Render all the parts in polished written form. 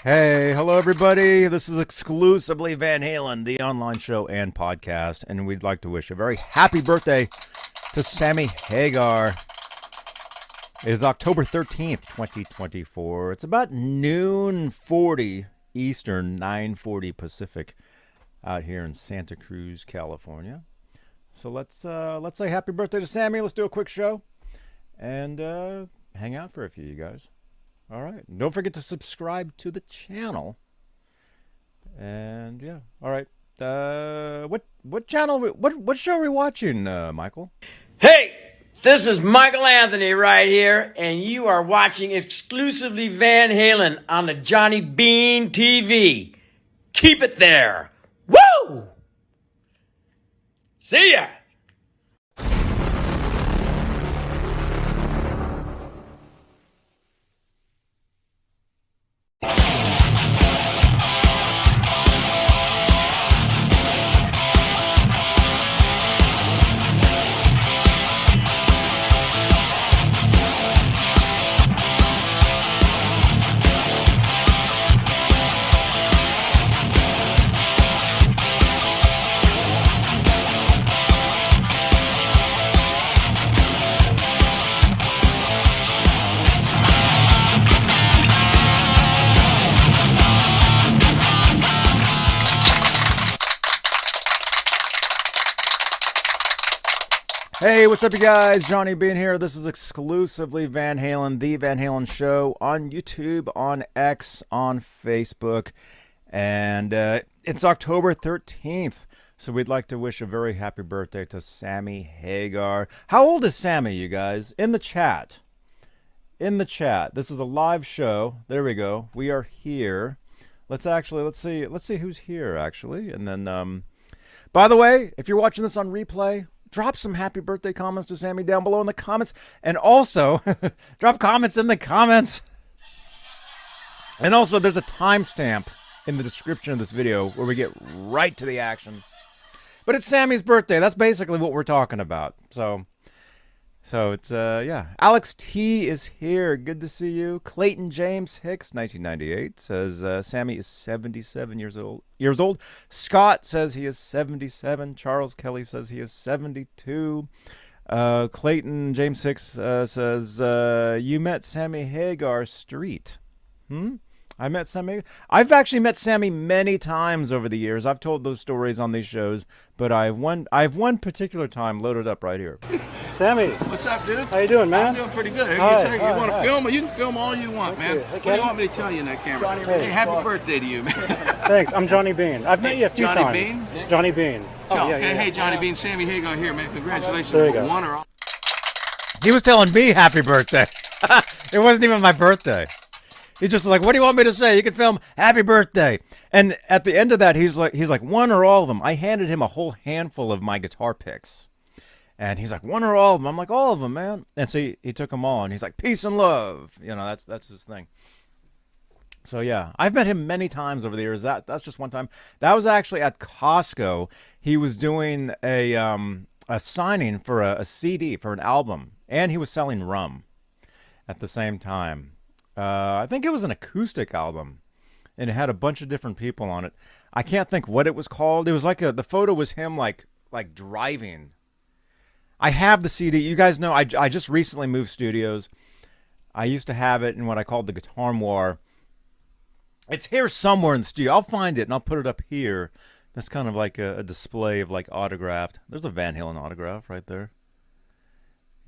Hey, hello everybody. This is Exclusively Van Halen, the online show and podcast, and we'd like to wish a very happy birthday to Sammy Hagar. It is October 13th, 2024. It's about noon 40 Eastern, 9:40 Pacific out here in Santa Cruz, California. So let's say happy birthday to Sammy. Let's do a quick show and hang out for a few, you guys. All right. Don't forget to subscribe to the channel. And yeah. All right. What channel? What show are we watching, Michael? Hey, this is Michael Anthony right here, and you are watching Exclusively Van Halen on the Johnny Bean TV. Keep it there. Woo! See ya. Hey, what's up, you guys? Johnny Bean here. This is Exclusively Van Halen, the Van Halen Show on YouTube, on X, on Facebook, and it's October 13th. So we'd like to wish a very happy birthday to Sammy Hagar. How old is Sammy, you guys? In the chat. In the chat. This is a live show. There we go. We are here. Let's see who's here, actually. And then, by the way, if you're watching this on replay, drop some happy birthday comments to Sammy down below in the comments. And also, drop comments in the comments. And also, there's a timestamp in the description of this video where we get right to the action. But it's Sammy's birthday. That's basically what we're talking about. So it's, yeah. Alex T is here. Good to see you. Clayton James Hicks, 1998, says Sammy is 77 years old. Scott says he is 77. Charles Kelly says he is 72. Clayton James Hicks says, you met Sammy Hagar Street. I met Sammy. I've actually met Sammy many times over the years. I've told those stories on these shows, but I've one particular time loaded up right here. Sammy. What's up, dude? How you doing, man? I'm doing pretty good. Hi, you want to film? You can film all you want, man. What do you want me to tell you in that camera? Hey, happy birthday to you, man. Thanks. I'm Johnny Bean. I've met you a few times. Johnny Bean? Johnny Bean. Oh, yeah, hey, Johnny Bean, Sammy Hagar here, man. Congratulations. There you go. One or all. He was telling me happy birthday. It wasn't even my birthday. He's just like, what do you want me to say? You can film happy birthday. And at the end of that, he's like, one or all of them. I handed him a whole handful of my guitar picks. And he's like, one or all of them. I'm like, all of them, man. And so he took them all, and he's like, peace and love. You know, that's his thing. So yeah, I've met him many times over the years. That's just one time. That was actually at Costco. He was doing a signing for a CD for an album, and he was selling rum at the same time. I think it was an acoustic album, and it had a bunch of different people on it. I can't think what it was called. It was like the photo was him like driving. I have the CD. You guys know I just recently moved studios. I used to have it in what I called the Guitar Noir. It's here somewhere in the studio. I'll find it and I'll put it up here. That's kind of like a display of like autographed. There's a Van Halen autograph right there.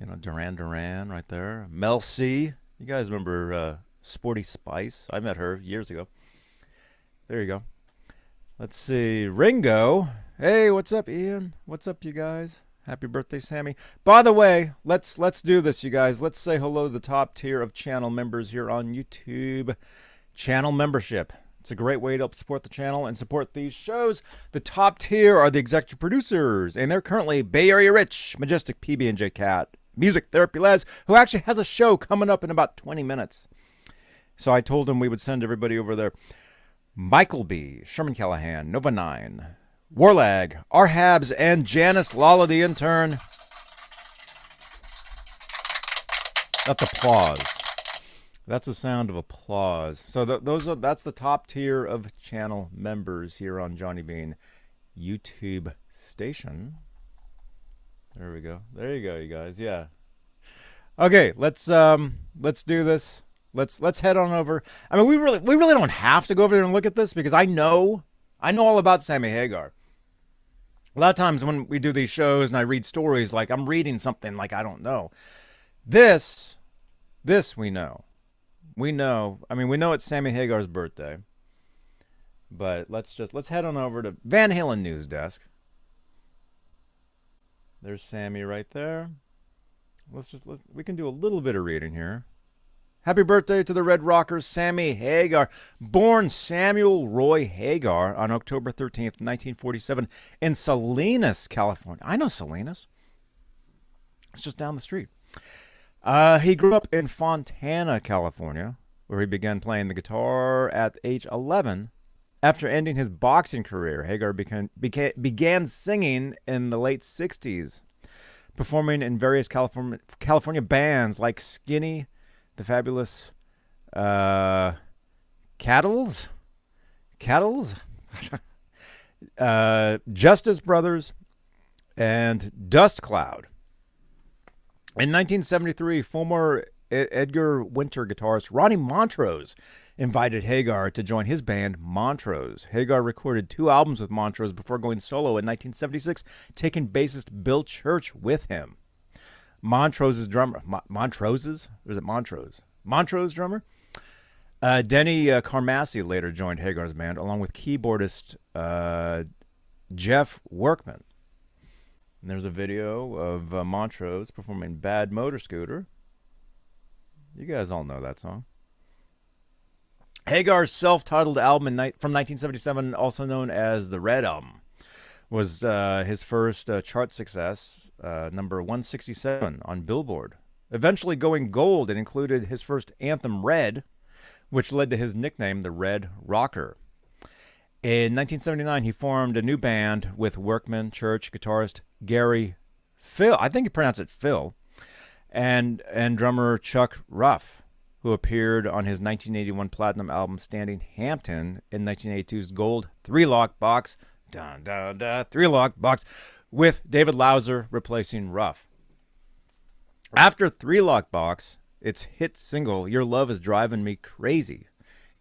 You know, Duran Duran right there. Mel C. You guys remember Sporty Spice? I met her years ago. There you go. Let's see. Ringo. Hey, what's up, Ian? What's up, you guys? Happy birthday, Sammy. By the way, let's do this, you guys. Let's say hello to the top tier of channel members here on YouTube. Channel membership. It's a great way to help support the channel and support these shows. The top tier are the executive producers, and they're currently Bay Area Rich, Majestic, PB&J Cat, Music Therapy Les, who actually has a show coming up in about 20 minutes. So I told him we would send everybody over there. Michael B., Sherman Callahan, Nova 9, Warlag, R-Habs, and Janice Lala the intern. That's applause. That's the sound of applause. So that's the top tier of channel members here on Johnny Bean YouTube station. There we go. There you go, you guys. Yeah. Okay, let's do this. Let's head on over. I mean, we really don't have to go over there and look at this because I know all about Sammy Hagar. A lot of times when we do these shows and I read stories, like I'm reading something like I don't know. This we know. We know. I mean, we know it's Sammy Hagar's birthday. But let's head on over to Van Halen News Desk. There's Sammy right there. We can do a little bit of reading here. Happy birthday to the Red Rockers, Sammy Hagar. Born Samuel Roy Hagar on October 13th, 1947 in Salinas, California. I know Salinas. It's just down the street. He grew up in Fontana, California, where he began playing the guitar at age 11. After ending his boxing career, Hagar began singing in the late 60s, performing in various California bands like Skinny, the Fabulous Cattles, Justice Brothers, and Dust Cloud. In 1973, former Edgar Winter guitarist Ronnie Montrose invited Hagar to join his band Montrose. Hagar recorded 2 albums with Montrose before going solo in 1976, taking bassist Bill Church with him. Montrose's drummer, Montrose drummer, Denny Carmassi later joined Hagar's band, along with keyboardist Jeff Workman. And there's a video of Montrose performing Bad Motor Scooter. You guys all know that song. Hagar's self-titled album from 1977, also known as the Red Album, was his first chart success, number 167 on Billboard. Eventually going gold, it included his first anthem, Red, which led to his nickname, the Red Rocker. In 1979, he formed a new band with Workman, Church, guitarist Gary Phil, I think you pronounce it Phil, and drummer Chuck Ruff, who appeared on his 1981 platinum album Standing Hampton in 1982's gold 3-lock box, dun, dun, dun, 3-lock box, with David Lauser replacing Ruff. After 3-lock box, its hit single, Your Love Is Driving Me Crazy,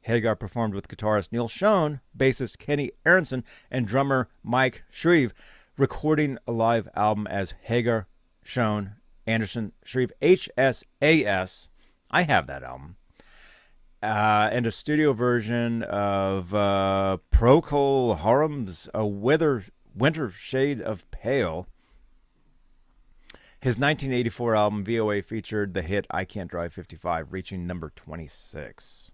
Hagar performed with guitarist Neil Schon, bassist Kenny Aronson, and drummer Mike Shreve, recording a live album as Hagar, Schon, Anderson, Shreve, HSAS. I have that album. And a studio version of Procol Harum's A Winter Shade of Pale. His 1984 album, VOA, featured the hit I Can't Drive 55, reaching number 26.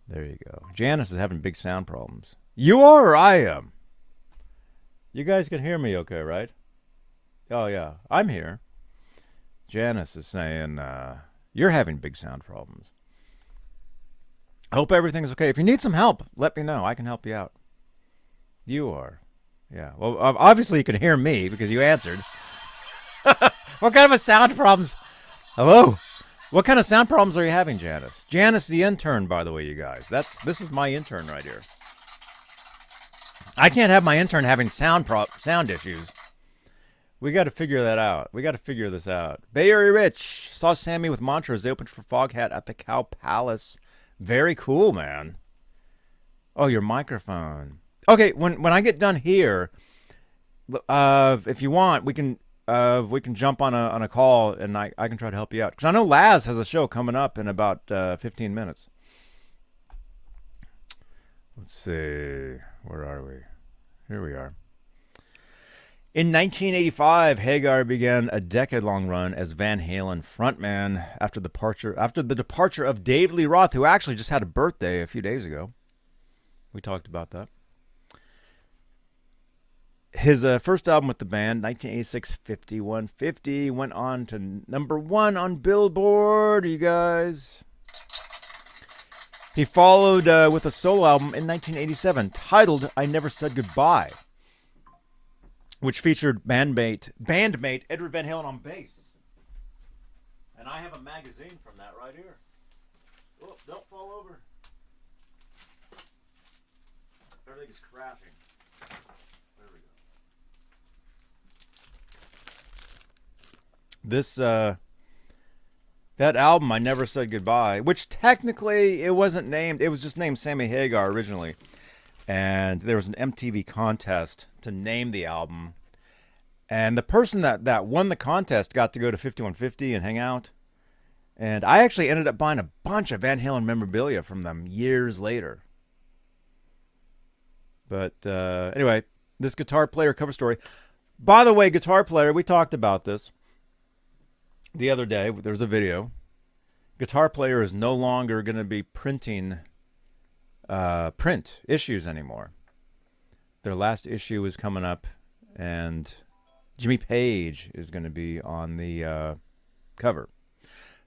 There you go. Janice is having big sound problems. You are or I am? You guys can hear me okay, right? Oh, yeah. I'm here. Janice is saying you're having big sound problems. I hope everything's okay. If you need some help, let me know. I can help you out. You are. Yeah. Well, obviously you can hear me because you answered. What kind of a sound problems? Hello? What kind of sound problems are you having, Janice? Janice, the intern, by the way, you guys. This is my intern right here. I can't have my intern having sound issues. We got to figure that out. We got to figure this out. Bay Area Rich saw Sammy with Montrose. They opened for Foghat at the Cow Palace. Very cool, man. Oh, your microphone. Okay, when I get done here, if you want, we can jump on a call and I can try to help you out. Because I know Laz has a show coming up in about 15 minutes. Let's see. Where are we? Here we are. In 1985, Hagar began a decade-long run as Van Halen frontman after the departure of Dave Lee Roth, who actually just had a birthday a few days ago. We talked about that. His first album with the band, 1986, 5150, went on to number 1 on Billboard, you guys. He followed with a solo album in 1987 titled I Never Said Goodbye, which featured bandmate Edward Van Halen on bass. And I have a magazine from that right here. is crashing. There we go. This, that album, I Never Said Goodbye, which technically it wasn't named, it was just named Sammy Hagar originally. And there was an MTV contest to name the album. And the person that won the contest got to go to 5150 and hang out. And I actually ended up buying a bunch of Van Halen memorabilia from them years later. But anyway, this guitar player cover story. By the way, guitar player, we talked about this the other day. There was a video. Guitar player is no longer going to be printing print issues anymore. Their last issue is coming up, and Jimmy Page is going to be on the cover.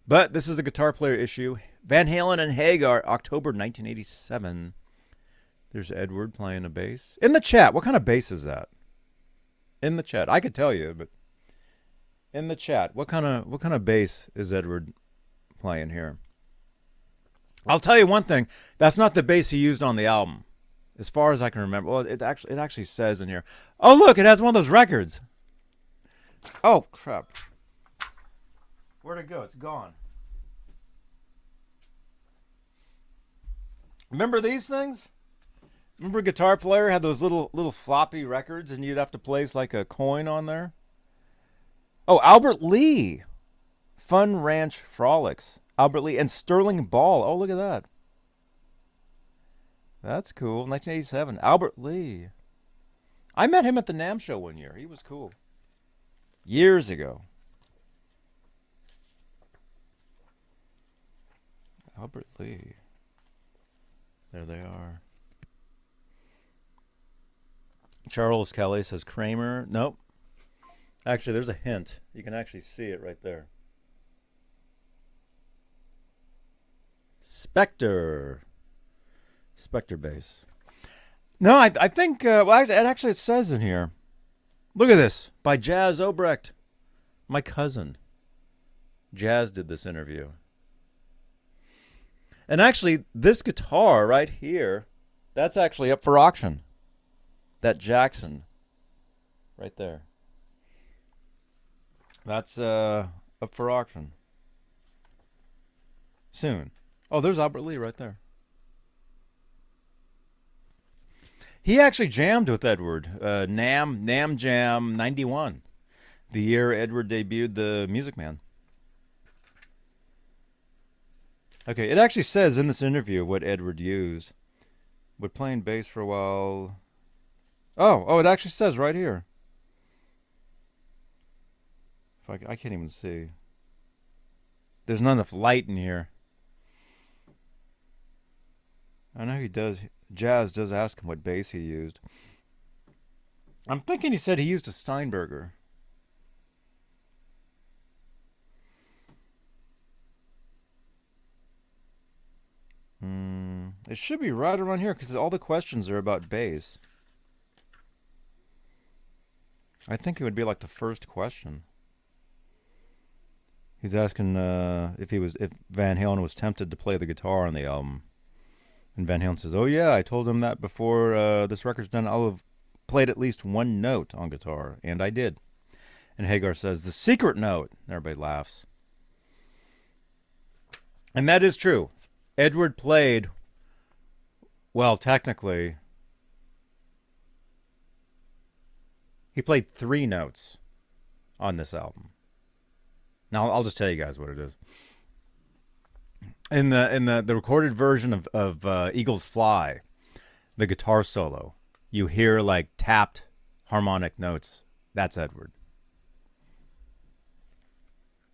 But this is a guitar player issue. Van Halen and Hagar, October 1987. There's Edward playing a bass. In the chat, what kind of bass is that? In the chat. I could tell you, but in the chat, what kind of bass is Edward playing here? I'll tell you one thing. That's not the bass he used on the album, as far as I can remember. Well, it actually says in here. Oh, look, it has one of those records. Oh, crap. Where'd it go? It's gone. Remember these things? Remember Guitar Player had those little floppy records, and you'd have to place like a coin on there? Oh, Albert Lee. Fun Ranch Frolics. Albert Lee and Sterling Ball. Oh, look at that. That's cool. 1987. Albert Lee. I met him at the NAMM show one year. He was cool. Years ago. Albert Lee. There they are. Charles Kelly says Kramer. Nope. Actually, there's a hint. You can actually see it right there. Spectre. Spectre bass. No, I think, well, actually it says in here. Look at this. By Jazz Obrecht. My cousin. Jazz did this interview. And actually, this guitar right here, that's actually up for auction. That Jackson. Right there. That's up for auction. Soon. Oh, there's Albert Lee right there. He actually jammed with Edward. NAMM Jam 91. The year Edward debuted the Music Man. Okay, it actually says in this interview what Edward used. Would playing bass for a while. Oh, it actually says right here. If I can't even see. There's not enough light in here. I know he does. Jazz does ask him what bass he used. I'm thinking he said he used a Steinberger. It should be right around here because all the questions are about bass. I think it would be like the first question. He's asking if Van Halen was tempted to play the guitar on the album. And Van Halen says, "Oh yeah, I told him that before this record's done. I'll have played at least one note on guitar, and I did." And Hagar says, "The secret note." Everybody laughs. And that is true. Edward played, well, technically, he played 3 notes on this album. Now I'll just tell you guys what it is. In the recorded version of Eagles Fly, the guitar solo, you hear like tapped harmonic notes. That's Edward.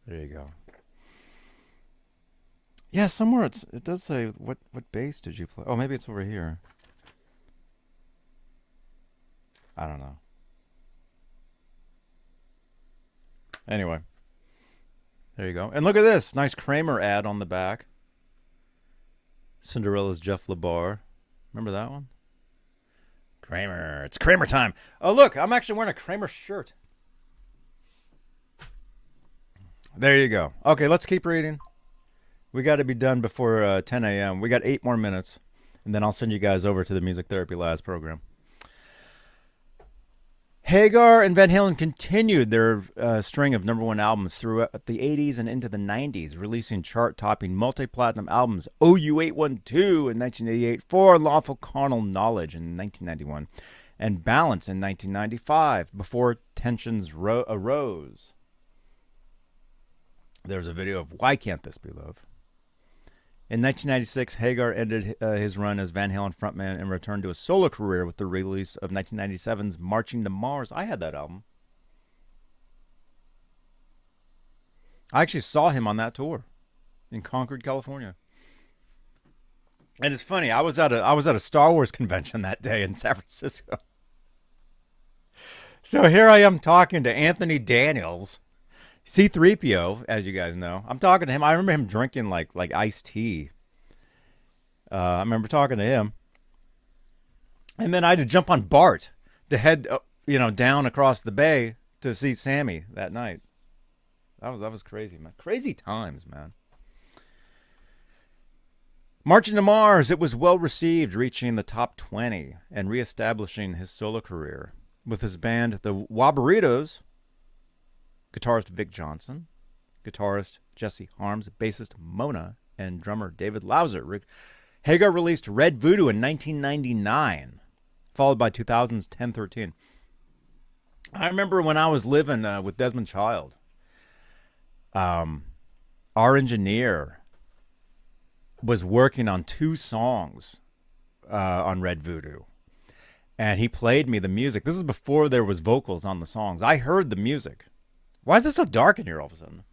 There you go. Yeah, somewhere it does say what bass did you play? Oh, maybe it's over here. I don't know. Anyway, there you go. And look at this nice Kramer ad on the back. Cinderella's Jeff LaBar. Remember that one? Kramer. It's Kramer time. Oh, look, I'm actually wearing a Kramer shirt. There you go. Okay, let's keep reading. We got to be done before 10 a.m. We got 8 more minutes. and then I'll send you guys over to the Music Therapy Labs program. Hagar and Van Halen continued their string of number one albums throughout the 80s and into the 90s, releasing chart-topping multi-platinum albums OU812 in 1988, For Lawful Carnal Knowledge in 1991, and Balance in 1995, before tensions arose. There's a video of Why Can't This Be Love? In 1996, Hagar ended his run as Van Halen frontman and returned to a solo career with the release of 1997's Marching to Mars. I had that album. I actually saw him on that tour in Concord, California. And it's funny, I was at a Star Wars convention that day in San Francisco. So here I am talking to Anthony Daniels, C-3PO, as you guys know. I'm talking to him. I remember him drinking like iced tea. I remember talking to him. And then I had to jump on BART to head, down across the bay to see Sammy that night. That was crazy, man. Crazy times, man. Marching to Mars, it was well received, reaching the top 20 and reestablishing his solo career with his band, the Waboritos. Guitarist Vic Johnson, guitarist Jesse Harms, bassist Mona, and drummer David Lauser. Hagar released Red Voodoo in 1999, followed by 2000's 1013. I remember when I was living with Desmond Child, our engineer was working on 2 songs on Red Voodoo, and he played me the music. This is before there was vocals on the songs. I heard the music. Why is it so dark in here all of a sudden?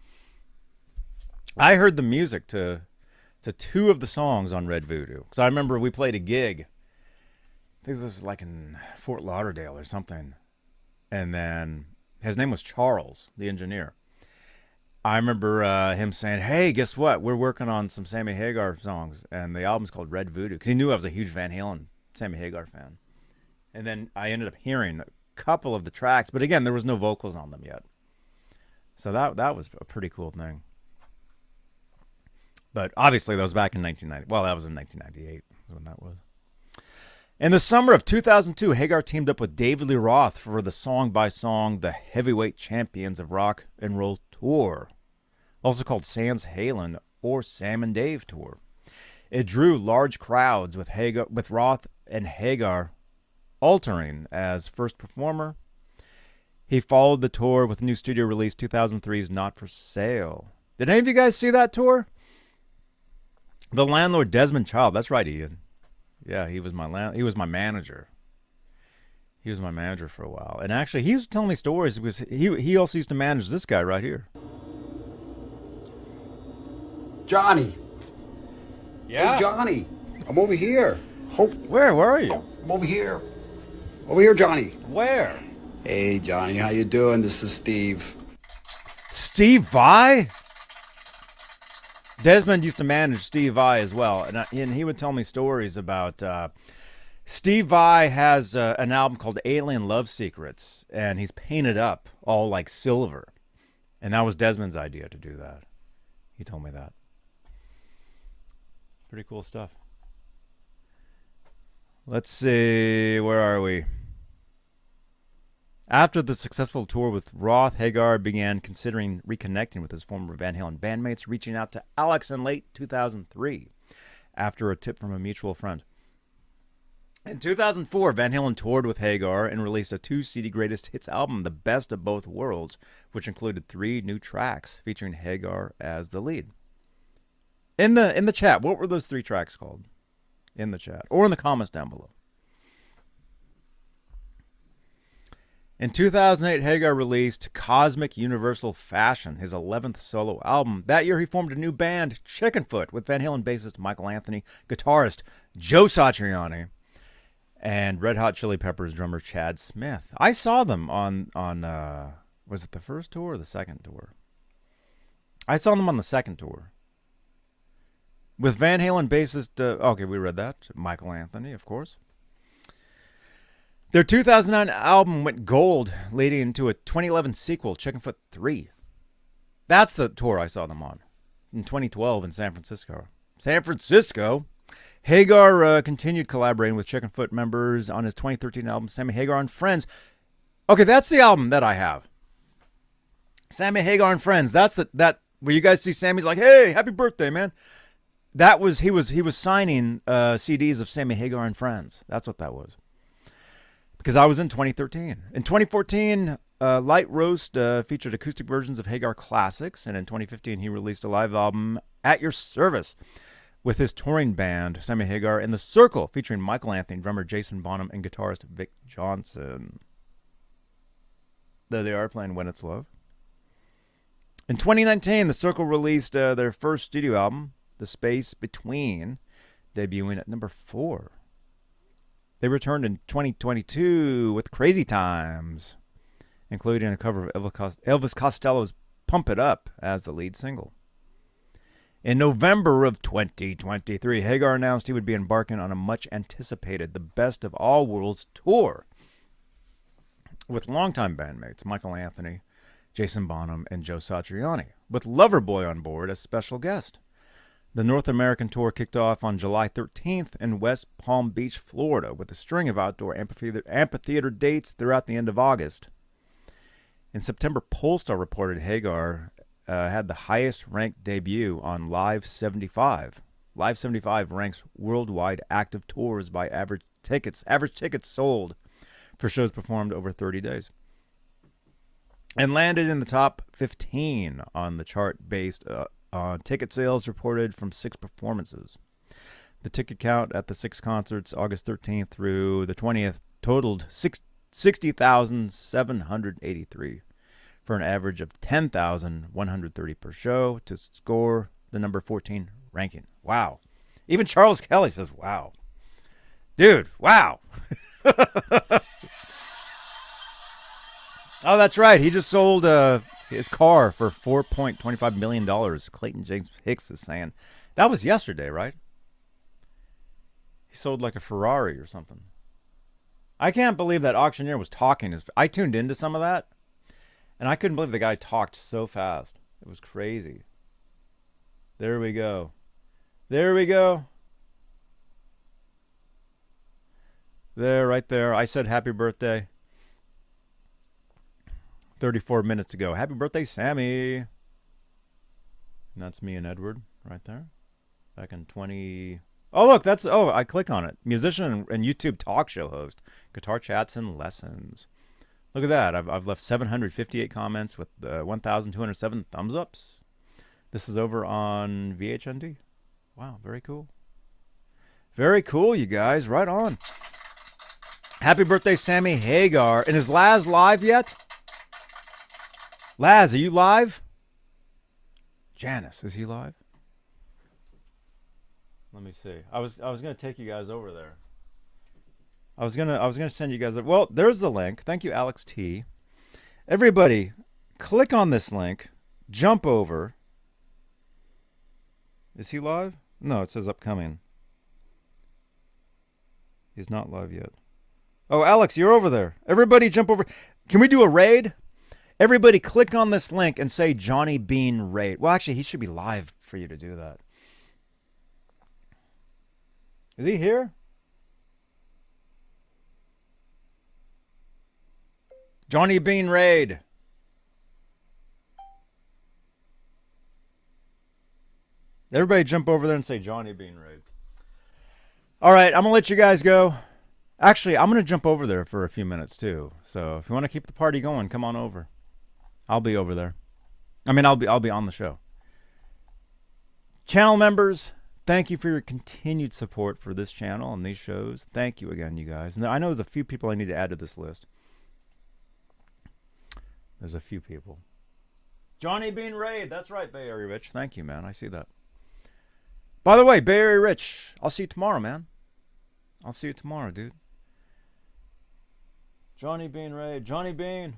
I heard the music to 2 of the songs on Red Voodoo. Because I remember we played a gig. I think this was like in Fort Lauderdale or something. And then his name was Charles, the engineer. I remember him saying, hey, guess what? We're working on some Sammy Hagar songs. And the album's called Red Voodoo. Because he knew I was a huge Van Halen, Sammy Hagar fan. And then I ended up hearing a couple of the tracks. But again, there was no vocals on them yet. So that was a pretty cool thing. But obviously that was back in 1990. Well, that was in 1998 when that was. In the summer of 2002, Hagar teamed up with David Lee Roth for the song-by-song The Heavyweight Champions of Rock and Roll Tour, also called Sans Halen or Sam and Dave Tour. It drew large crowds with Roth and Hagar altering as first performer. He followed the tour with a new studio release, 2003's Not For Sale. Did any of you guys see that tour? The landlord, Desmond Child. That's right, Ian. Yeah, he was my manager. He was my manager for a while. And actually, he was telling me stories because he also used to manage this guy right here. Johnny. Yeah. Hey, Johnny. I'm over here. Where are you? I'm over here. Over here, Johnny. Where? Hey, Johnny. How you doing? This is Steve. Steve Vai? Desmond used to manage Steve Vai as well, and he would tell me stories about Steve Vai has an album called Alien Love Secrets, and he's painted up all like silver, and that was Desmond's idea to do that. He told me that. Pretty cool stuff. Let's see, where are we? After the successful tour with Roth, Hagar began considering reconnecting with his former Van Halen bandmates, reaching out to Alex in late 2003 after a tip from a mutual friend. In 2004, Van Halen toured with Hagar and released a 2-CD greatest hits album, The Best of Both Worlds, which included 3 new tracks featuring Hagar as the lead. In the chat, what were those 3 tracks called? In the chat, or in the comments down below. In 2008, Hagar released Cosmic Universal Fashion, his 11th solo album. That year, he formed a new band, Chickenfoot, with Van Halen bassist Michael Anthony, guitarist Joe Satriani, and Red Hot Chili Peppers drummer Chad Smith. I saw them on was it the first tour or the second tour? I saw them on the second tour. With Van Halen bassist, okay, we read that, Michael Anthony, of course. Their 2009 album went gold, leading into a 2011 sequel, Chickenfoot 3. That's the tour I saw them on in 2012 in San Francisco. San Francisco? Hagar continued collaborating with Chickenfoot members on his 2013 album, Sammy Hagar and Friends. Okay, that's the album that I have. Sammy Hagar and Friends. That's that where you guys see Sammy's like, "Hey, happy birthday, man." That was he was signing CDs of Sammy Hagar and Friends. That's what that was. Because I was in 2013. In 2014, Light Roast featured acoustic versions of Hagar classics, and in 2015 he released a live album, At Your Service, with his touring band, Sammy Hagar and The Circle, featuring Michael Anthony, drummer Jason Bonham, and guitarist Vic Johnson. There they are playing When It's Love. In 2019, The Circle released their first studio album, The Space Between, debuting at number 4. They returned in 2022 with Crazy Times, including a cover of Elvis Costello's Pump It Up as the lead single. In November of 2023, Hagar announced he would be embarking on a much-anticipated The Best of All Worlds tour with longtime bandmates Michael Anthony, Jason Bonham, and Joe Satriani, with Loverboy on board as special guest. The North American tour kicked off on July 13th in West Palm Beach, Florida, with a string of outdoor amphitheater dates throughout the end of August. In September, Polestar reported Hagar had the highest-ranked debut on Live 75. Live 75 ranks worldwide active tours by average tickets sold for shows performed over 30 days. And landed in the top 15 on the chart based on ticket sales reported from 6 performances. The ticket count at the 6 concerts, August 13th through the 20th, totaled 60,783 for an average of 10,130 per show to score the number 14 ranking. Wow. Even Charles Kelly says, wow. Dude, wow. Oh, that's right. He just sold his car for $4.25 million. Clayton James Hicks is saying. That was yesterday, right? He sold like a Ferrari or something. I can't believe that auctioneer was talking. I tuned into some of that, and I couldn't believe the guy talked so fast. It was crazy. There we go. There we go. There, right there. I said happy birthday 34 minutes ago. Happy birthday, Sammy. And that's me and Edward right there. Back in 20... Oh, look, that's... Oh, I click on it. Musician and YouTube talk show host. Guitar chats and lessons. Look at that. I've left 758 comments with 1,207 thumbs ups. This is over on VHND. Wow, very cool. Very cool, you guys. Right on. Happy birthday, Sammy Hagar. And is Laz live yet? Laz, are you live? Janice, is he live? Let me see. I was gonna take you guys over there. I was gonna send you guys. Well, there's the link. Thank you, Alex T. Everybody, click on this link. Jump over. Is he live? No, it says upcoming. He's not live yet. Oh, Alex, you're over there. Everybody, jump over. Can we do a raid? Everybody click on this link and say Johnny Bean raid. Well, actually, he should be live for you to do that. Is he here? Johnny Bean raid. Everybody jump over there and say Johnny Bean raid. All right, I'm going to let you guys go. Actually, I'm going to jump over there for a few minutes too. So if you want to keep the party going, come on over. I'll be over there. I mean, I'll be on the show. Channel members, thank you for your continued support for this channel and these shows. Thank you again, you guys. And I know there's a few people I need to add to this list. There's a few people. Johnny Bean Raid. That's right, Bay Area Rich. Thank you, man. I see that. By the way, Bay Area Rich, I'll see you tomorrow, man. I'll see you tomorrow, dude. Johnny Bean Raid. Johnny Bean.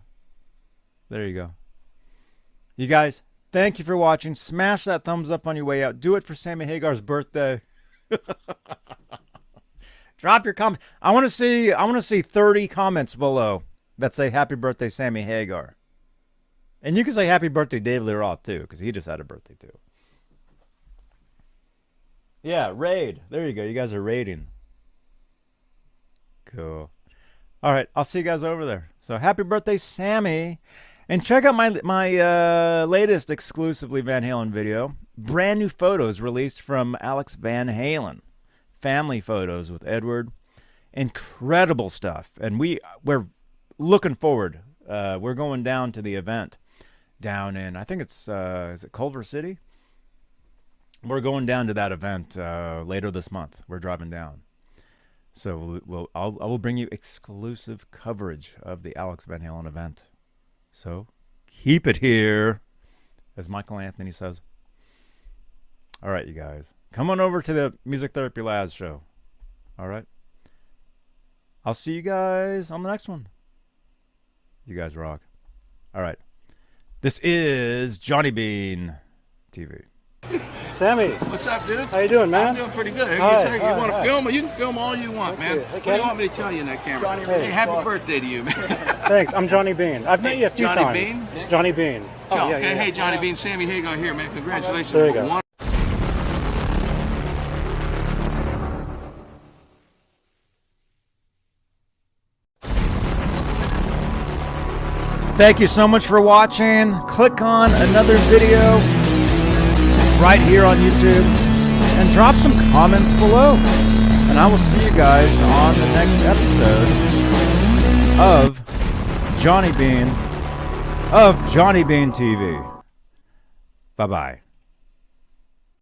There you go. You guys, thank you for watching. Smash that thumbs up on your way out. Do it for Sammy Hagar's birthday. Drop your comment. I want to see 30 comments below that say happy birthday, Sammy Hagar. And you can say happy birthday, Dave Lee Roth, too, because he just had a birthday, too. Yeah, raid. There you go. You guys are raiding. Cool. All right, I'll see you guys over there. So happy birthday, Sammy. And check out my latest Exclusively Van Halen video. Brand new photos released from Alex Van Halen. Family photos with Edward. Incredible stuff. And we're looking forward. We're going down to the event down in, I think it's, is it Culver City? We're going down to that event later this month. We're driving down. So I will bring you exclusive coverage of the Alex Van Halen event. So keep it here, as Michael Anthony says. All right, you guys. Come on over to the Music Therapy Labs show. All right. I'll see you guys on the next one. You guys rock. All right. This is Johnny Bean TV. Sammy, What's up, dude? how you doing, man? I'm doing pretty good. Hi, You hi, want to hi. film? You can film all you want, man. Hey, What do you want me to tell you in that camera? Hey, happy birthday to you, man. Thanks. I'm Johnny Bean. I've met you a few Johnny times. Bean? Johnny Bean. Oh, yeah, Okay, yeah. hey, Johnny Bean, Sammy Hagar here, man. Congratulations. There you go. Thank you so much for watching. Click on another video right here on YouTube and drop some comments below. And I will see you guys on the next episode of Johnny Bean TV. Bye-bye.